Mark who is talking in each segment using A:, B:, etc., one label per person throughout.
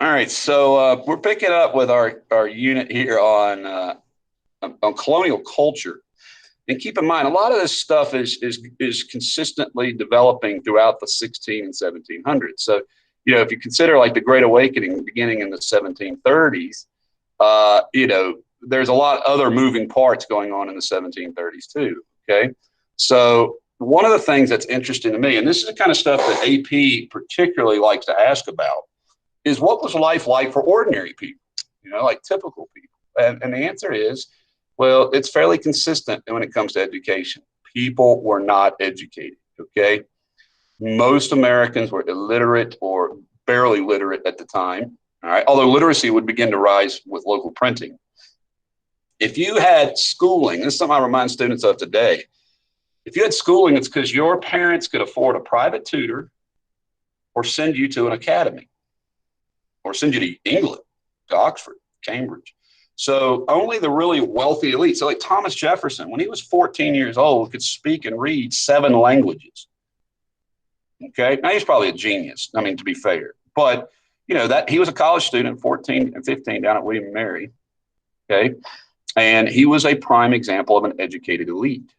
A: All right, so we're picking up with our unit here on colonial culture, and keep in mind a lot of this stuff is consistently developing throughout the 16 and 1700s. So, if you consider like the Great Awakening beginning in the 1730s, there's a lot of other moving parts going on in the 1730s too. Okay, so one of the things that's interesting to me, and this is the kind of stuff that AP particularly likes to ask about, is what was life like for ordinary people, like typical people? And the answer is, well, it's fairly consistent when it comes to education. People were not educated, okay? Most Americans were illiterate or barely literate at the time, all right? Although literacy would begin to rise with local printing. If you had schooling, this is something I remind students of today. If you had schooling, it's because your parents could afford a private tutor or send you to an academy, or send you to England, to Oxford, Cambridge. So only the really wealthy elite. So like Thomas Jefferson, when he was 14 years old, could speak and read 7 languages. Okay, now he's probably a genius, I mean, to be fair. But, that he was a college student, 14 and 15 down at William and Mary. Okay, and he was a prime example of an educated elite.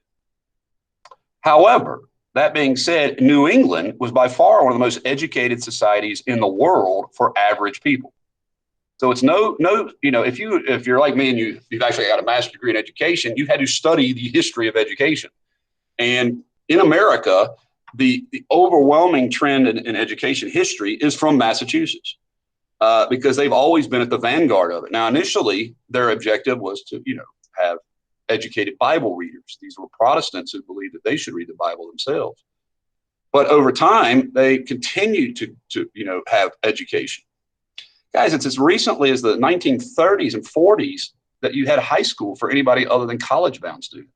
A: However, that being said, New England was by far one of the most educated societies in the world for average people. So it's no, if you're like me and you've actually got a master's degree in education, you had to study the history of education. And in America, the overwhelming trend in education history is from Massachusetts, because they've always been at the vanguard of it. Now, initially, their objective was to, have educated Bible readers. These were Protestants who believed that they should read the Bible themselves. But over time, they continued to have education. Guys, it's as recently as the 1930s and 40s that you had high school for anybody other than college-bound students.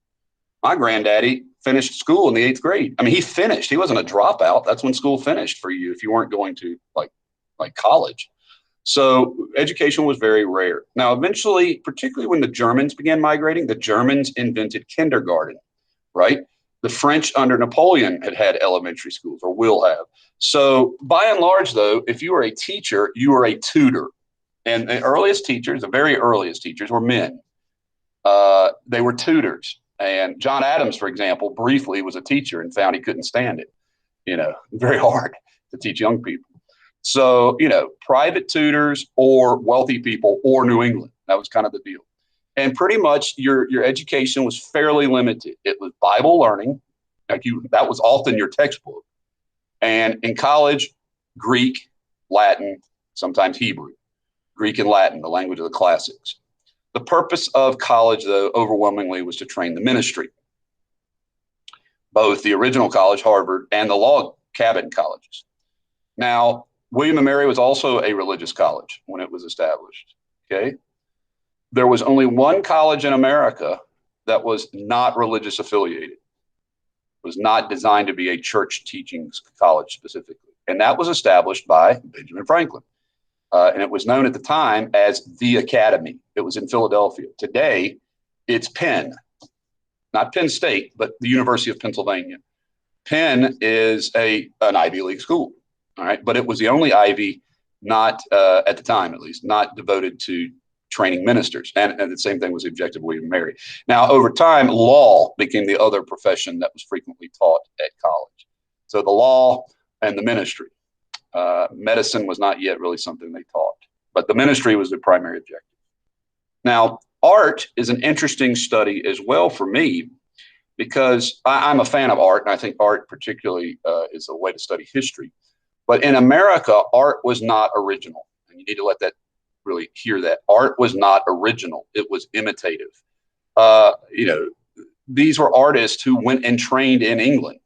A: My granddaddy finished school in the 8th grade. I mean, he finished. He wasn't a dropout. That's when school finished for you if you weren't going to like college. So education was very rare. Now, eventually, particularly when the Germans began migrating, the Germans invented kindergarten, right? The French under Napoleon had elementary schools, or will have. So by and large, though, if you were a teacher, you were a tutor. And the earliest teachers, the very earliest teachers, were men. They were tutors. And John Adams, for example, briefly was a teacher and found he couldn't stand it. Very hard to teach young people. So, private tutors or wealthy people or New England. That was kind of the deal. And pretty much your education was fairly limited. It was Bible learning. That was often your textbook. And in college, Greek, Latin, sometimes Hebrew. Greek and Latin, the language of the classics. The purpose of college, though, overwhelmingly was to train the ministry. Both the original college, Harvard, and the log cabin colleges. Now, William and Mary was also a religious college when it was established, okay? There was only one college in America that was not religious affiliated. It was not designed to be a church teaching college specifically. And that was established by Benjamin Franklin. And it was known at the time as the Academy. It was in Philadelphia. Today, it's Penn, not Penn State, but the University of Pennsylvania. Penn is an Ivy League school. All right, but it was the only Ivy, not at the time at least, not devoted to training ministers. And the same thing was the objective of William and Mary. Now, over time, law became the other profession that was frequently taught at college. So the law and the ministry. Medicine was not yet really something they taught, but the ministry was the primary objective. Now, art is an interesting study as well for me, because I'm a fan of art, and I think art particularly is a way to study history. But in America, art was not original. And you need to let that really hear that. Art was not original. It was imitative. These were artists who went and trained in England.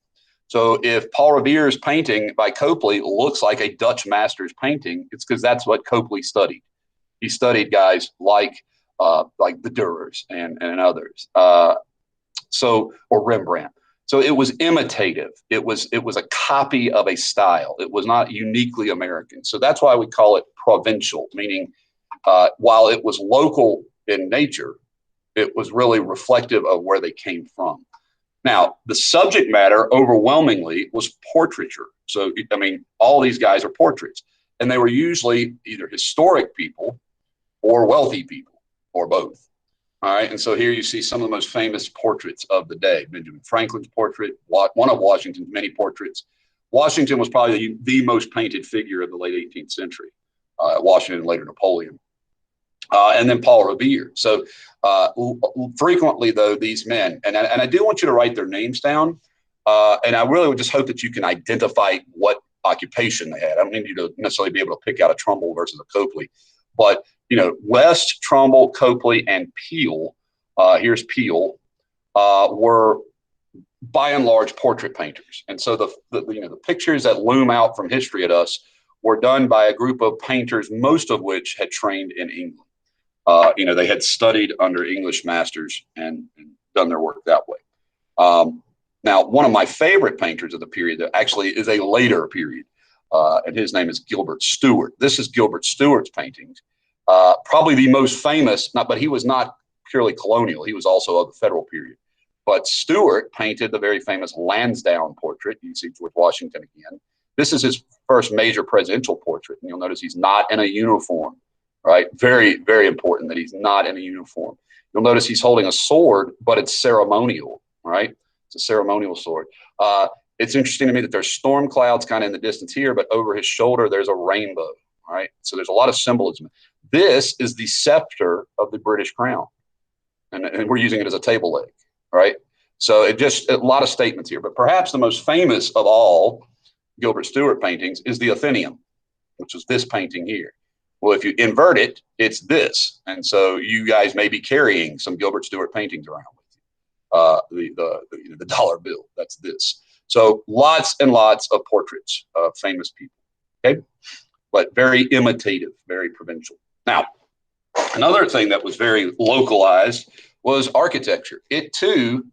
A: So if Paul Revere's painting by Copley looks like a Dutch master's painting, it's because that's what Copley studied. He studied guys like the Dürers and others. Or Rembrandt. So it was imitative. It was a copy of a style. It was not uniquely American. So that's why we call it provincial, meaning while it was local in nature, it was really reflective of where they came from. Now, the subject matter overwhelmingly was portraiture. So, I mean, all these guys are portraits. And they were usually either historic people or wealthy people or both. All right. And so here you see some of the most famous portraits of the day. Benjamin Franklin's portrait, one of Washington's many portraits. Washington was probably the most painted figure of the late 18th century. Washington and later Napoleon. And then Paul Revere. So frequently, though, these men, and I do want you to write their names down. And I really would just hope that you can identify what occupation they had. I don't need you to necessarily be able to pick out a Trumbull versus a Copley. But, West, Trumbull, Copley, and Peel, here's Peel, were by and large portrait painters. And so the pictures that loom out from history at us were done by a group of painters, most of which had trained in England. They had studied under English masters and done their work that way. Now, one of my favorite painters of the period that actually is a later period, and his name is Gilbert Stuart. This is Gilbert Stuart's paintings. Probably the most famous, but he was not purely colonial. He was also of the federal period. But Stuart painted the very famous Lansdowne portrait. You see George Washington again. This is his first major presidential portrait. And you'll notice he's not in a uniform, right? Very, very important that he's not in a uniform. You'll notice he's holding a sword, but it's ceremonial, right? It's a ceremonial sword. It's interesting to me that there's storm clouds kind of in the distance here, but over his shoulder, there's a rainbow, right? So there's a lot of symbolism. This is the scepter of the British crown. And we're using it as a table leg, right? So a lot of statements here, but perhaps the most famous of all Gilbert Stuart paintings is the Athenaeum, which is this painting here. Well, if you invert it, it's this. And so you guys may be carrying some Gilbert Stuart paintings around with you. The dollar bill, that's this. So lots and lots of portraits of famous people, okay? But very imitative, very provincial. Now, another thing that was very localized was architecture. It too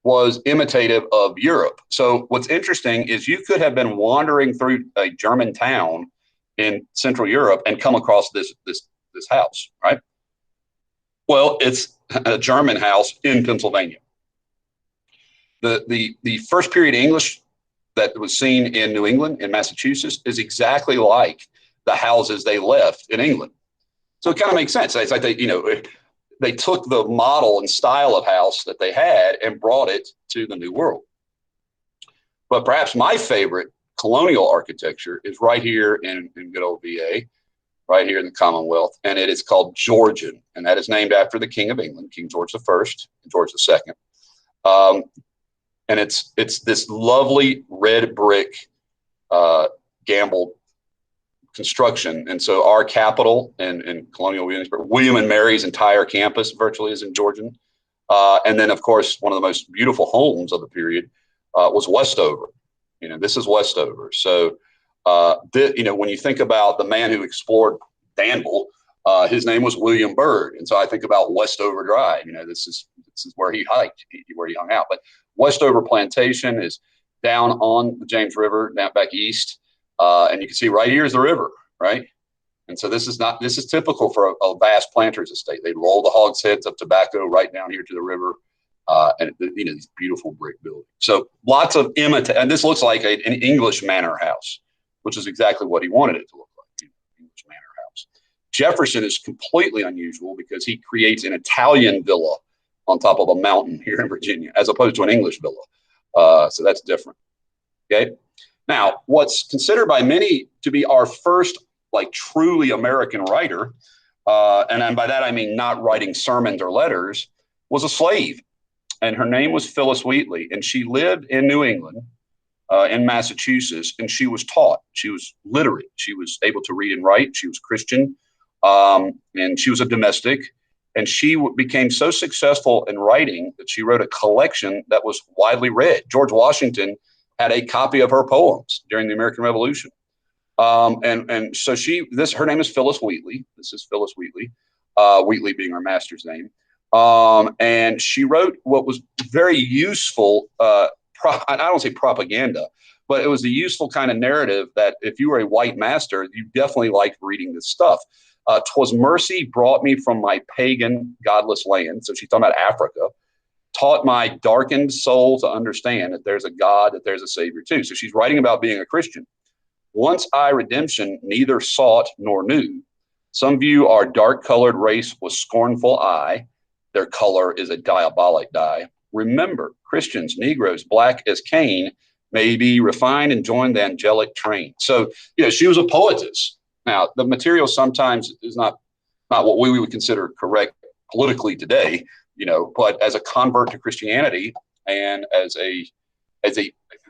A: was imitative of Europe. So what's interesting is you could have been wandering through a German town in Central Europe and come across this house, right? Well, it's a German house in Pennsylvania. The first period English that was seen in New England, in Massachusetts, is exactly like the houses they left in England. So it kind of makes sense. It's like they took the model and style of house that they had and brought it to the New World. But perhaps my favorite colonial architecture is right here in good old VA, right here in the Commonwealth, and it is called Georgian, and that is named after the King of England, King George I and George II. And it's this lovely red brick gambled construction. And so our capital in colonial Williamsburg, William and Mary's entire campus virtually is in Georgian. And then, of course, one of the most beautiful homes of the period was Westover. This is Westover. So, when you think about the man who explored Danville, his name was William Byrd. And so I think about Westover Drive. This is where he hiked, where he hung out. But Westover Plantation is down on the James River, down back east. And you can see right here is the river, right? And so this is typical for a vast planter's estate. They roll the hogsheads of tobacco right down here to the river. And these beautiful brick buildings. So lots of and this looks like an English manor house, which is exactly what he wanted it to look like, English manor house. Jefferson is completely unusual because he creates an Italian villa on top of a mountain here in Virginia, as opposed to an English villa. So that's different. Okay. Now, what's considered by many to be our first, truly American writer, and by that I mean not writing sermons or letters, was a slave. And her name was Phyllis Wheatley, and she lived in New England, in Massachusetts, and she was taught. She was literate. She was able to read and write. She was Christian, and she was a domestic. And she became so successful in writing that she wrote a collection that was widely read. George Washington had a copy of her poems during the American Revolution. And so her name is Phyllis Wheatley. This is Phyllis Wheatley, Wheatley being her master's name. And she wrote what was very useful, I don't say propaganda, but it was a useful kind of narrative that if you were a white master, you definitely liked reading this stuff. 'Twas mercy brought me from my pagan, godless land. So she's talking about Africa. Taught my darkened soul to understand that there's a God, that there's a Savior too. So she's writing about being a Christian. Once I redemption neither sought nor knew. Some view our dark-colored race with scornful eye. Their color is a diabolic dye. Remember, Christians, Negroes, black as Cain, may be refined and join the angelic train. So, she was a poetess. Now, the material sometimes is not what we would consider correct politically today, but as a convert to Christianity and as a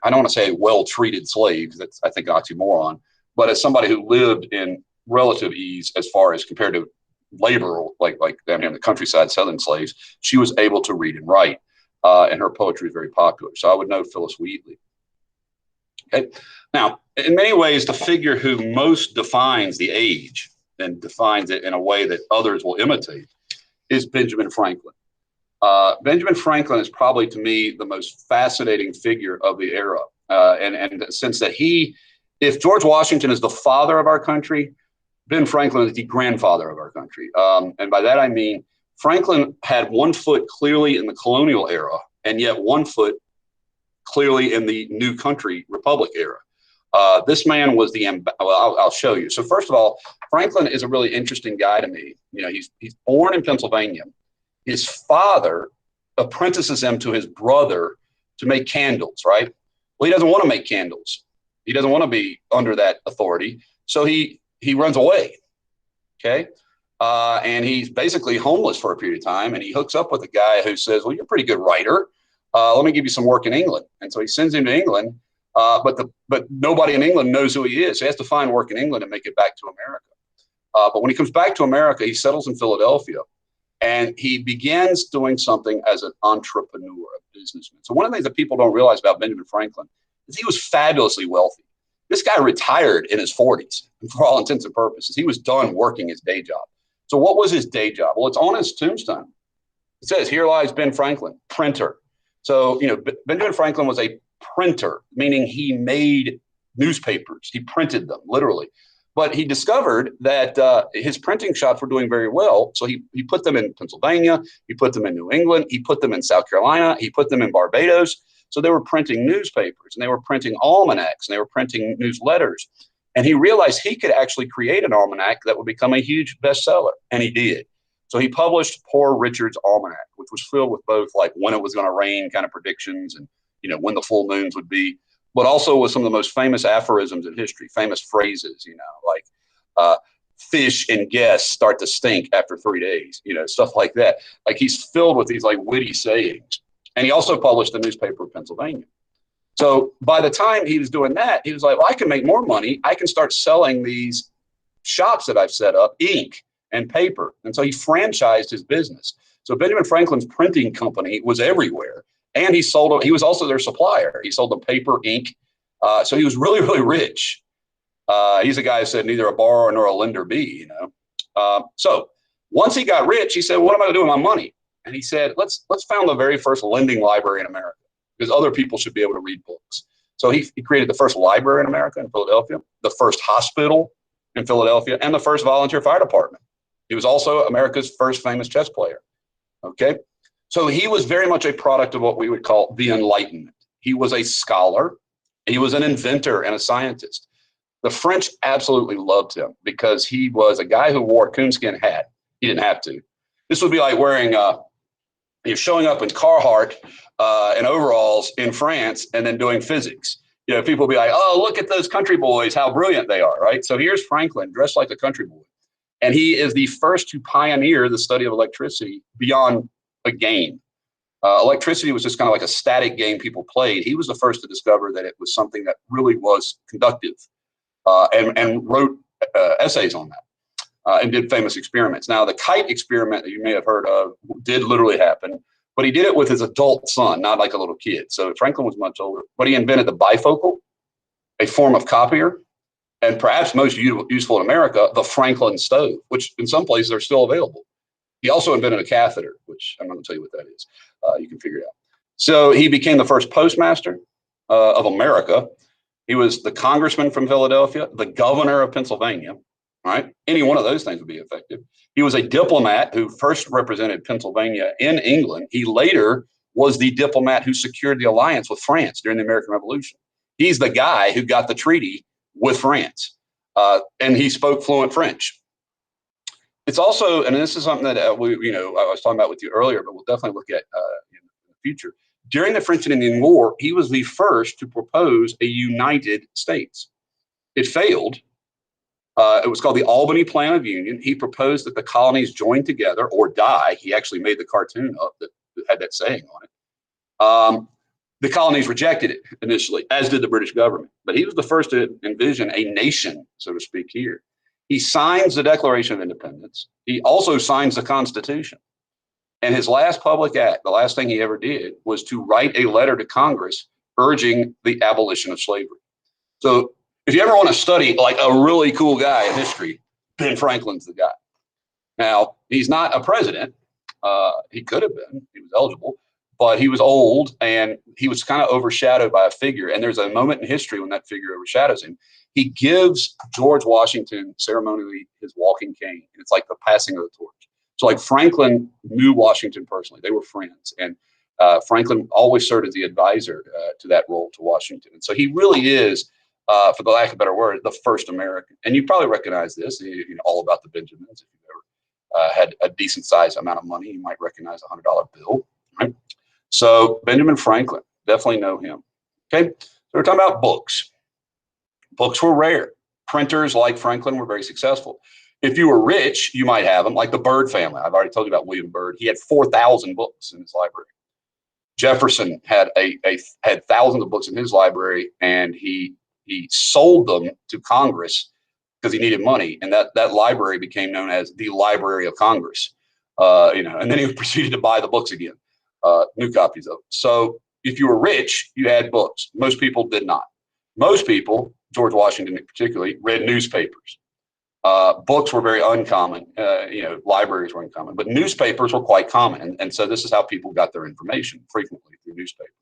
A: I don't want to say a well-treated slave, because that's, I think, an oxymoron, but as somebody who lived in relative ease as far as compared to labor, like down here in the countryside, Southern slaves, she was able to read and write, and her poetry is very popular. So I would know Phyllis Wheatley. Okay. Now, in many ways, the figure who most defines the age and defines it in a way that others will imitate is Benjamin Franklin. Benjamin Franklin is probably, to me, the most fascinating figure of the era, and in the sense that if George Washington is the father of our country, Ben Franklin is the grandfather of our country. And by that, I mean, Franklin had one foot clearly in the colonial era, and yet one foot clearly in the new country republic era. This man was I'll show you. So first of all, Franklin is a really interesting guy to me. He's born in Pennsylvania. His father apprentices him to his brother to make candles, right? Well, he doesn't want to make candles. He doesn't want to be under that authority. So he runs away, okay? And he's basically homeless for a period of time, and he hooks up with a guy who says, well, you're a pretty good writer. Let me give you some work in England. And so he sends him to England, but nobody in England knows who he is. So he has to find work in England and make it back to America. But when he comes back to America, he settles in Philadelphia, and he begins doing something as an entrepreneur, a businessman. So one of the things that people don't realize about Benjamin Franklin is he was fabulously wealthy. This guy retired in his 40s, for all intents and purposes. He was done working his day job. So what was his day job? Well, it's on his tombstone. It says, here lies Ben Franklin, printer. So, Benjamin Franklin was a printer, meaning he made newspapers. He printed them, literally. But he discovered that his printing shops were doing very well. So he put them in Pennsylvania. He put them in New England. He put them in South Carolina. He put them in Barbados. So they were printing newspapers, and they were printing almanacs, and they were printing newsletters. And he realized he could actually create an almanac that would become a huge bestseller, and he did. So he published Poor Richard's Almanac, which was filled with both like when it was going to rain kind of predictions and, when the full moons would be, but also with some of the most famous aphorisms in history, famous phrases, like fish and guests start to stink after 3 days, stuff like that. Like he's filled with these like witty sayings. And he also published the newspaper of Pennsylvania. So by the time he was doing that, he was like, well, I can make more money. I can start selling these shops that I've set up, ink and paper. And so he franchised his business. So Benjamin Franklin's printing company was everywhere. And he was also their supplier. He sold them paper, ink. So he was really, really rich. He's a guy who said neither a borrower nor a lender be, So once he got rich, he said, what am I going to do with my money? And he said, let's found the very first lending library in America, because other people should be able to read books. So he created the first library in America, in Philadelphia, the first hospital in Philadelphia, and the first volunteer fire department. He was also America's first famous chess player. Okay. So he was very much a product of what we would call the Enlightenment. He was a scholar. He was an inventor and a scientist. The French absolutely loved him because he was a guy who wore a coonskin hat. He didn't have to. This would be like wearing, showing up in Carhartt and overalls in France and then doing physics. People would be like, oh, look at those country boys, how brilliant they are, right? So here's Franklin dressed like a country boy. And he is the first to pioneer the study of electricity beyond a game. Electricity was just kind of like a static game people played. He was the first to discover that it was something that really was conductive, and wrote essays on that, and did famous experiments. Now, the kite experiment that you may have heard of did literally happen, but he did it with his adult son, not like a little kid. So Franklin was much older, but he invented the bifocal, a form of copier, and perhaps most useful in America, the Franklin stove, which in some places are still available. He also invented a catheter, which I'm not going to tell you what that is. You can figure it out. So he became the first postmaster of America. He was the congressman from Philadelphia, the governor of Pennsylvania. Right? Any one of those things would be effective. He was a diplomat who first represented Pennsylvania in England. He later was the diplomat who secured the alliance with France during the American Revolution. He's the guy who got the treaty with France. And he spoke fluent French. It's also, and this is something that I was talking about with you earlier, but we'll definitely look at in the future. During the French and Indian War, he was the first to propose a United States. It failed. It was called the Albany Plan of Union. He proposed that the colonies join together or die. He actually made the cartoon up that had that saying on it. The colonies rejected it initially, as did the British government. But he was the first to envision a nation, so to speak, here. He signs the Declaration of Independence. He also signs the Constitution. And his last public act, the last thing he ever did, was to write a letter to Congress urging the abolition of slavery. So if you ever want to study like a really cool guy in history, Ben Franklin's the guy. Now, he's not a president. He could have been. He was eligible. But he was old and he was kind of overshadowed by a figure. And there's a moment in history when that figure overshadows him. He gives George Washington ceremonially his walking cane. And it's like the passing of the torch. So like Franklin knew Washington personally. They were friends. And Franklin always served as the advisor to that role to Washington. And so he really is, for the lack of a better word, the first American. And you probably recognize this, all about the Benjamins. If you've ever had a decent sized amount of money, you might recognize a $100 bill. Right? So Benjamin Franklin, definitely know him. Okay, so we're talking about books. Books were rare. Printers like Franklin were very successful. If you were rich, you might have them, like the Byrd family. I've already told you about William Byrd. He had 4,000 books in his library. Jefferson had had thousands of books in his library, and he sold them to Congress because he needed money, and that library became known as the Library of Congress. And then he proceeded to buy the books again. New copies of it. So if you were rich, you had books. Most people did not. Most people, George Washington particularly, read newspapers. Books were very uncommon. Libraries were uncommon, but newspapers were quite common. And so this is how people got their information frequently through newspapers.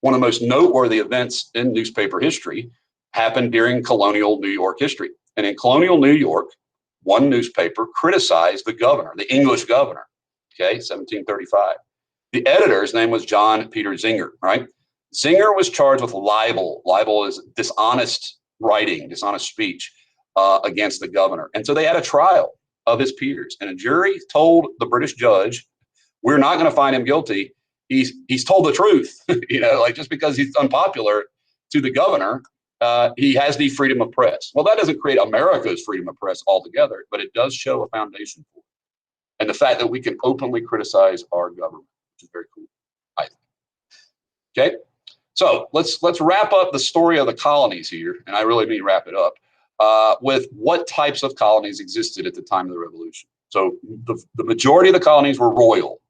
A: One of the most noteworthy events in newspaper history happened during colonial New York history. And in colonial New York, one newspaper criticized the governor, the English governor, 1735. The editor's name was John Peter Zinger, right? Zinger was charged with libel. Libel is dishonest writing, dishonest speech against the governor. And so they had a trial of his peers. And a jury told the British judge, we're not going to find him guilty. He's told the truth. Just because he's unpopular to the governor, he has the freedom of press. Well, that doesn't create America's freedom of press altogether, but it does show a foundation for it. And the fact that we can openly criticize our government, which is very cool, I think. Okay, so let's wrap up the story of the colonies here, and I really mean wrap it up, with what types of colonies existed at the time of the Revolution. So the majority of the colonies were royal.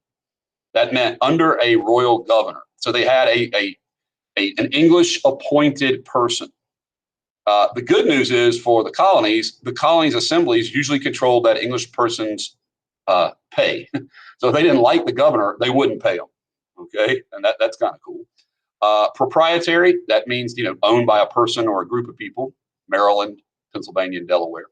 A: That meant under a royal governor. So they had an English appointed person. The good news is for the colonies assemblies usually controlled that English person's pay. So if they didn't like the governor, they wouldn't pay him. Okay, and that's kind of cool. Proprietary, that means owned by a person or a group of people. Maryland, Pennsylvania, and Delaware.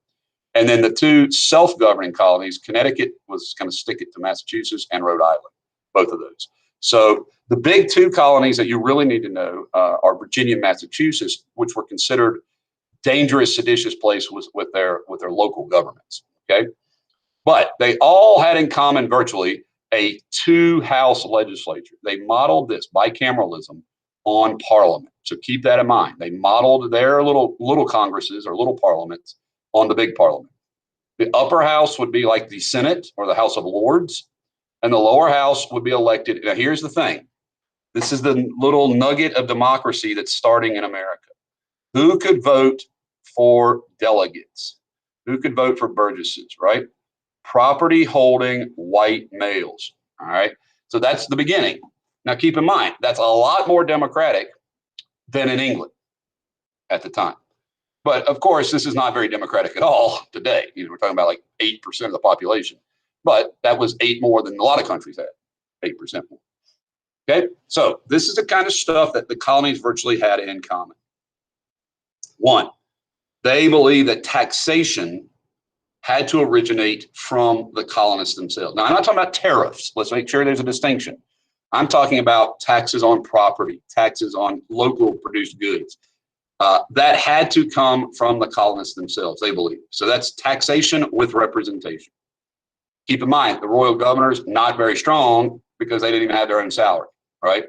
A: And then the two self-governing colonies, Connecticut was going to stick it to Massachusetts, and Rhode Island, both of those. So the big two colonies that you really need to know are Virginia and Massachusetts, which were considered dangerous, seditious places with their local governments. Okay, but they all had in common virtually a two-house legislature. They modeled this bicameralism on Parliament. So keep that in mind. They modeled their little Congresses or little parliaments on the big Parliament. The upper house would be like the Senate or the House of Lords, and the lower house would be elected. Now, here's the thing. This is the little nugget of democracy that's starting in America. Who could vote for delegates? Who could vote for burgesses, right? Property holding white males. All right. So that's the beginning. Now, keep in mind, that's a lot more democratic than in England at the time. But of course, this is not very democratic at all today. We're talking about like 8% of the population. But that was 8 more than a lot of countries had, 8% more. Okay. So this is the kind of stuff that the colonies virtually had in common. One, they believed that taxation had to originate from the colonists themselves. Now, I'm not talking about tariffs. Let's make sure there's a distinction. I'm talking about taxes on property, taxes on local produced goods. That had to come from the colonists themselves, they believe. So that's taxation with representation. Keep in mind, the royal governors, not very strong because they didn't even have their own salary, right?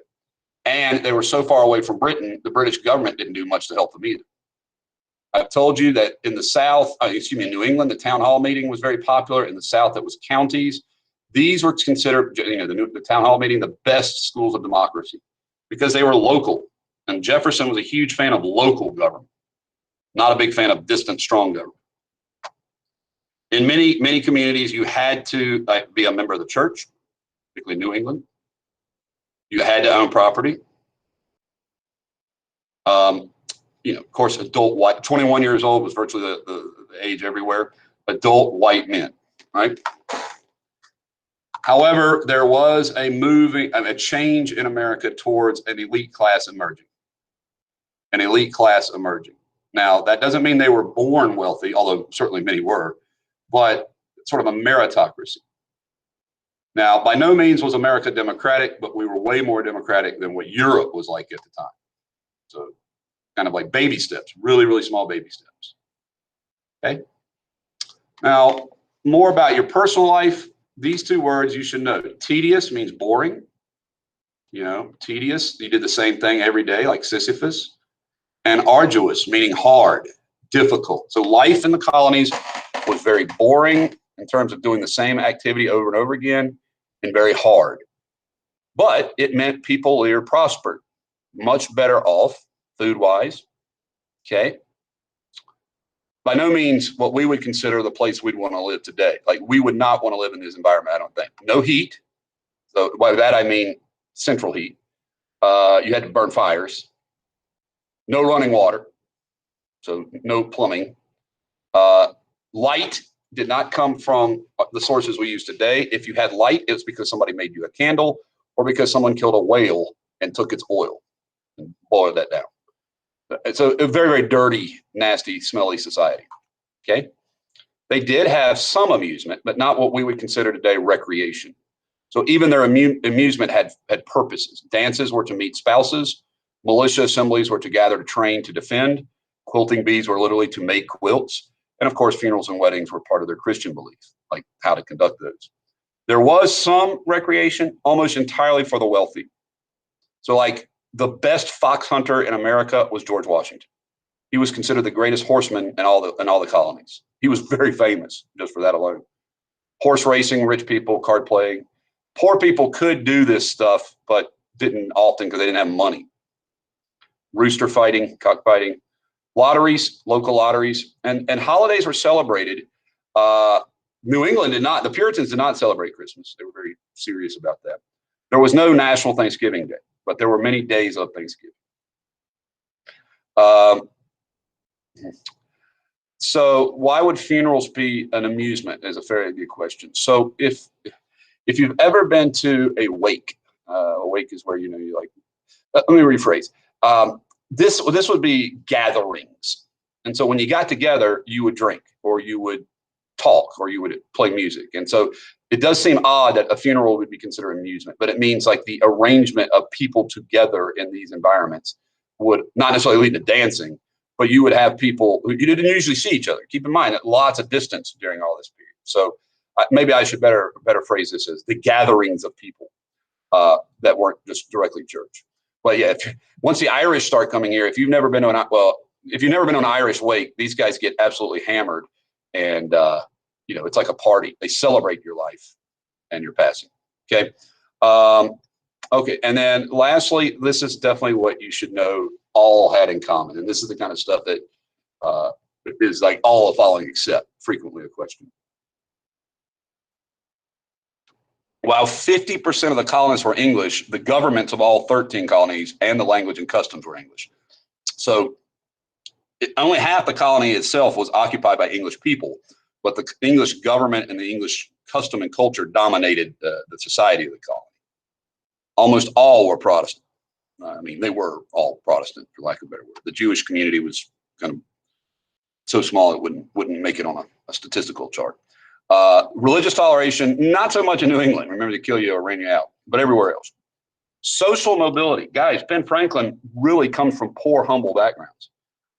A: And they were so far away from Britain, the British government didn't do much to help them either. I've told you that in the South, in New England, the town hall meeting was very popular. In the South, it was counties. These were considered, the town hall meeting, the best schools of democracy because they were local. And Jefferson was a huge fan of local government, not a big fan of distant, strong government. In many communities, you had to be a member of the church, particularly New England. You had to own property. Of course, adult white, 21 years old was virtually the age everywhere. Adult white men, right? However, there was a change in America towards an elite class emerging. An elite class emerging. Now, that doesn't mean they were born wealthy, although certainly many were, but sort of a meritocracy. Now, by no means was America democratic, but we were way more democratic than what Europe was like at the time. So kind of like baby steps, really, really small baby steps. Okay. Now, more about your personal life. These two words you should know. Tedious means boring. Tedious, you did the same thing every day, like Sisyphus. And arduous, meaning hard, difficult. So life in the colonies was very boring in terms of doing the same activity over and over again, and very hard. But it meant people here prospered, much better off food-wise. Okay. By no means what we would consider the place we'd want to live today. Like we would not want to live in this environment, I don't think. No heat. So by that I mean central heat. You had to burn fires. No running water. So no plumbing. Light did not come from the sources we use today. If you had light, it was because somebody made you a candle or because someone killed a whale and took its oil and boiled that down. It's a very, very dirty, nasty, smelly society. Okay. They did have some amusement, but not what we would consider today recreation. So even their amusement had purposes. Dances were to meet spouses. Militia assemblies were to gather to train to defend. Quilting bees were literally to make quilts. And of course, funerals and weddings were part of their Christian belief, like how to conduct those. There was some recreation, almost entirely for the wealthy. So like the best fox hunter in America was George Washington. He was considered the greatest horseman in all the colonies. He was very famous just for that alone. Horse racing, rich people, card playing. Poor people could do this stuff, but didn't often because they didn't have money. Rooster fighting, cockfighting, lotteries, local lotteries, and holidays were celebrated. New England did not. The Puritans did not celebrate Christmas. They were very serious about that. There was no National Thanksgiving Day, but there were many days of Thanksgiving. So why would funerals be an amusement is a very good question. So if you've ever been to a wake is where, you like, let me rephrase. This would be gatherings. And so when you got together, you would drink or you would talk or you would play music. And so it does seem odd that a funeral would be considered amusement, but it means like the arrangement of people together in these environments would not necessarily lead to dancing, but you would have people who you didn't usually see each other. Keep in mind that lots of distance during all this period. So maybe I should better phrase this as the gatherings of people that weren't just directly church. But yeah, once the Irish start coming here, if you've never been to an Irish wake, these guys get absolutely hammered, and it's like a party. They celebrate your life and your passing. Okay. Okay. And then lastly, this is definitely what you should know all had in common. And this is the kind of stuff that is like all the following except frequently a question. While 50% of the colonists were English, the governments of all 13 colonies and the language and customs were English. So only half the colony itself was occupied by English people, but the English government and the English custom and culture dominated the society of the colony. Almost all were Protestant. I mean, they were all Protestant, for lack of a better word. The Jewish community was kind of so small it wouldn't make it on a statistical chart. Religious toleration, not so much in New England. Remember, to kill you or rain you out, but everywhere else. Social mobility. Guys, Ben Franklin really comes from poor, humble backgrounds.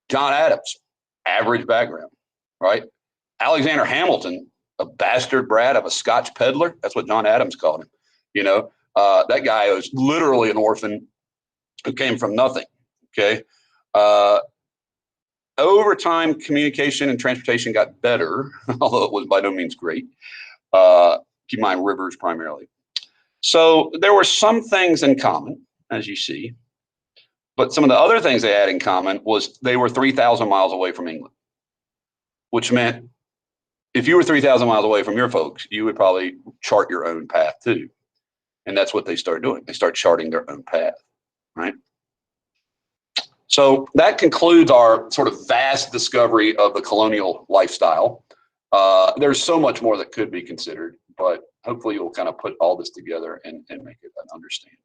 A: John Adams, average background, right? Alexander Hamilton, a bastard brat of a Scotch peddler. That's what John Adams called him. You know, that guy was literally an orphan who came from nothing. Okay. Over time, communication and transportation got better, although it was by no means great. Keep in mind, rivers primarily. So there were some things in common, as you see, but some of the other things they had in common was they were 3,000 miles away from England, which meant if you were 3,000 miles away from your folks, you would probably chart your own path too. And that's what they started doing. They start charting their own path, right? So that concludes our sort of vast discovery of the colonial lifestyle. There's so much more that could be considered, but hopefully you'll kind of put all this together and make it an understanding.